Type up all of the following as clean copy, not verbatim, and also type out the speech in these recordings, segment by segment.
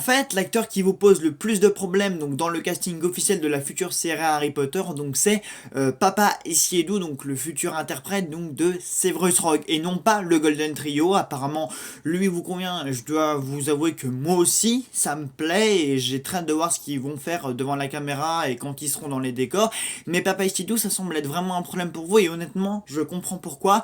En fait, l'acteur qui vous pose le plus de problèmes donc dans le casting officiel de la future série Harry Potter, donc c'est Papa Essiedu, donc le futur interprète donc de Severus Rogue, et non pas le Golden Trio. Apparemment, lui vous convient. Je dois vous avouer que moi aussi, ça me plaît et j'ai très hâte de voir ce qu'ils vont faire devant la caméra et quand ils seront dans les décors. Mais Papa Essiedu, ça semble être vraiment un problème pour vous et honnêtement, je comprends pourquoi.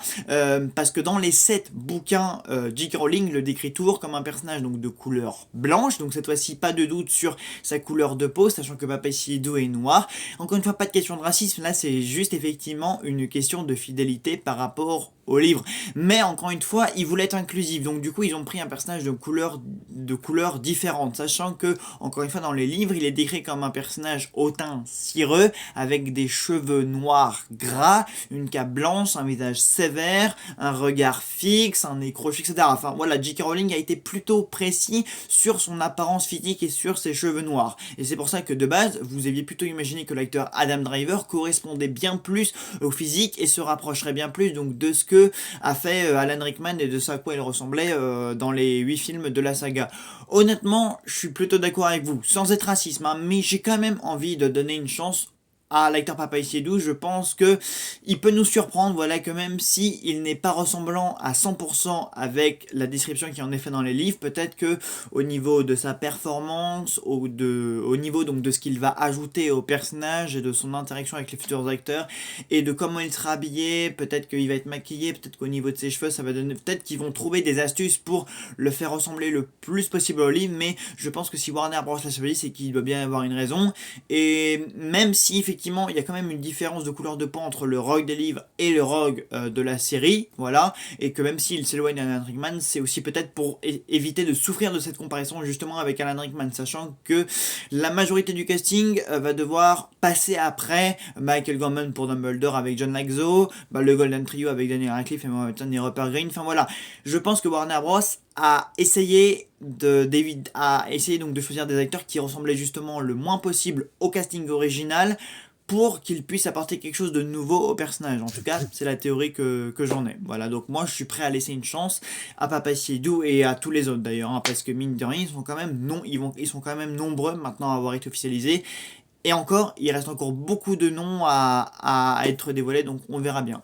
Parce que dans les 7 bouquins, J.K. Rowling le décrit toujours comme un personnage donc de couleur blanche. Donc cette fois-ci, pas de doute sur sa couleur de peau, sachant que Papa Essiedu est noir. Encore une fois, pas de question de racisme, là c'est juste effectivement une question de fidélité par rapport au livre. Mais encore une fois, ils voulaient être inclusifs, donc du coup ils ont pris un personnage de couleurs différentes, sachant que, encore une fois, dans les livres, il est décrit comme un personnage au teint cireux, avec des cheveux noirs gras, une cape blanche, un visage sévère, un regard fixe, un nez crochu, etc. Enfin voilà, J.K. Rowling a été plutôt précis sur son apparence physique et sur ses cheveux noirs. Et c'est pour ça que de base, vous aviez plutôt imaginé que l'acteur Adam Driver correspondait bien plus au physique et se rapprocherait bien plus donc de ce que a fait Alan Rickman et de ce à quoi il ressemblait dans les 8 films de la saga. Honnêtement, je suis plutôt d'accord avec vous, sans être raciste, hein, mais j'ai quand même envie de donner une chance à l'acteur Papa Essiedu. Je pense que il peut nous surprendre, voilà, que même si il n'est pas ressemblant à 100% avec la description qui en est fait dans les livres, peut-être que au niveau de sa performance, au niveau donc de ce qu'il va ajouter au personnage et de son interaction avec les futurs acteurs et de comment il sera habillé, peut-être qu'il va être maquillé, peut-être qu'au niveau de ses cheveux, ça va donner, peut-être qu'ils vont trouver des astuces pour le faire ressembler le plus possible au livre, mais je pense que si Warner Bros l'a choisi, c'est qu'il doit bien avoir une raison. Et même si effectivement il y a quand même une différence de couleur de peau entre le Rogue des livres et le Rogue de la série, voilà, et que même s'il s'éloigne d'Alan Rickman, c'est aussi peut-être pour éviter de souffrir de cette comparaison justement avec Alan Rickman, sachant que la majorité du casting va devoir passer après Michael Gambon pour Dumbledore avec John Lithgow, le Golden Trio avec Daniel Radcliffe et Rupert Green. Enfin voilà, je pense que Warner Bros a essayé donc de choisir des acteurs qui ressemblaient justement le moins possible au casting original pour qu'ils puissent apporter quelque chose de nouveau au personnage. En tout cas, c'est la théorie que j'en ai. Voilà, donc moi je suis prêt à laisser une chance à Papa Siedou et à tous les autres d'ailleurs, hein, parce que mine de rien, ils sont quand même ils sont quand même nombreux maintenant à avoir été officialisés. Et encore, il reste encore beaucoup de noms à être dévoilés, donc on verra bien.